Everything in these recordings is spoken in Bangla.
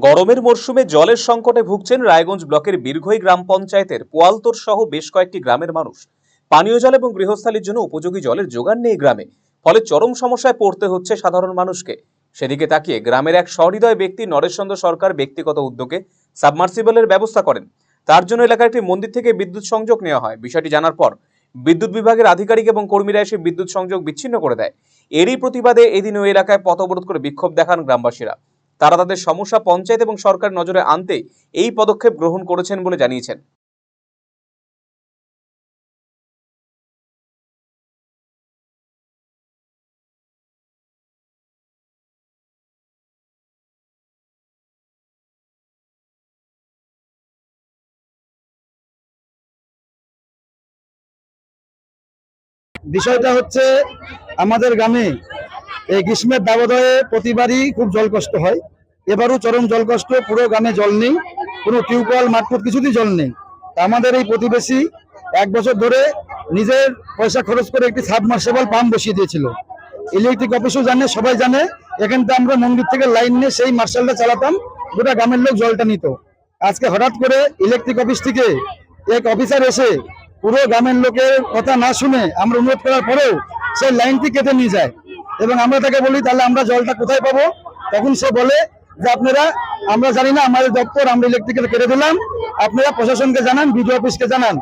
গরমের মরশুমে জলের সংকটে ভুগছেন রায়গঞ্জ ব্লকের বীরঘই গ্রাম পঞ্চায়েতের পোয়ালতোর সহ বেশ কয়েকটি গ্রামের মানুষ। পানীয় জল এবং গৃহস্থালির জন্য উপযোগী জলের যোগান নেই গ্রামে, ফলে চরম সমস্যায় পড়তে হচ্ছে সাধারণ মানুষকে। সেদিকে তাকিয়ে গ্রামের এক সহৃদয় ব্যক্তি নরেশ চন্দ্র সরকার ব্যক্তিগত উদ্যোগে সাবমার্সিবলের ব্যবস্থা করেন। তার জন্য এলাকার একটি মন্দির থেকে বিদ্যুৎ সংযোগ নেওয়া হয়। বিষয়টি জানার পর বিদ্যুৎ বিভাগের আধিকারিক এবং কর্মীরা এসে বিদ্যুৎ সংযোগ বিচ্ছিন্ন করে দেয়। এরই প্রতিবাদে এদিন ওই এলাকায় পথ অবরোধ করে বিক্ষোভ দেখান গ্রামবাসীরা। তারা তাদের সমস্যা পঞ্চায়েত এবং সরকার নজরে আনতে এই পদক্ষেপ গ্রহণ করেছেন বলে জানিয়েছেন। বিষয়টা হচ্ছে আমাদের গ্রামে এই গ্রীষ্মের দাবদাহে প্রতিবারই খুব জল কষ্ট হয়। এবারও চরম জল কষ্ট, পুরো গ্রামে জল নেই, কোনো টিউবওয়েল মারফত কিছুতেই জল নেই। আমাদের এই প্রতিবেশী 1 বছর ধরে নিজের পয়সা খরচ করে একটি সাবমার্সিবল পাম্প বসিয়ে দিয়েছিল। ইলেকট্রিক অফিসও জানে, সবাই জানে। এখান থেকে আমরা মন্দির থেকে লাইন নিয়ে সেই মার্শালটা চালাতাম, গোটা গ্রামের লোক জলটা নিত। আজকে হঠাৎ করে ইলেকট্রিক অফিস থেকে এক অফিসার এসে পুরো গ্রামের লোকের কথা না শুনে আমরা অনুরোধ করার পরেও সেই লাইনটি কেটে নিয়ে যায়। এবং আমরা তাকে বলি তাহলে আমরা জলটা কোথায় পাবো? তখন সে বলে যে আপনারা, আমরা জানি না, আমাদের দপ্তর, আমরা ইলেকট্রিকের কেটে দিলাম, আপনারা প্রশাসনকে জানান, বিডিও অফিসকে জানান।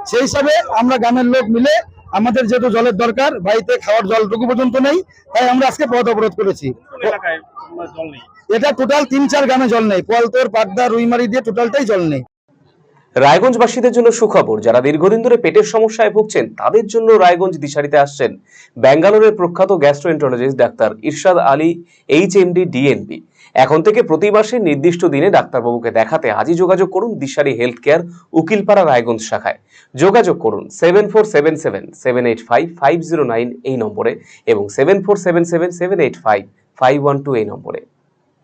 সেই হিসাবে আমরা গ্রামের লোক মিলে, আমাদের যেহেতু জলের দরকার, বাড়িতে খাওয়ার জলটুকু পর্যন্ত নেই, তাই আমরা আজকে পথ অবরোধ করেছি। এটা টোটাল 3-4 গ্রামে জল নেই, পোয়ালতোর, পাড্ডা, রুইমারি দিয়ে টোটালটাই জল নেই। রায়গঞ্জবাসীদের জন্য সুখবর, যারা দীর্ঘদিন ধরে পেটের সমস্যায় ভুগছেন তাদের জন্য রায়গঞ্জ দিশারিতে আসছেন ব্যাঙ্গালোরের প্রখ্যাত গ্যাস্ট্রোএন্টারোলজিস্ট ডাক্তার ইরশাদ আলী, এইচএমডি, ডিএনবি। এখন থেকে প্রতি মাসে নির্দিষ্ট দিনে ডাক্তারবাবুকে দেখাতে আজই যোগাযোগ করুন দিশারি হেলথ কেয়ার, উকিলপাড়া, রায়গঞ্জ শাখায়। যোগাযোগ করুন 7477785509 এই নম্বরে এবং 7477785512 এই নম্বরে।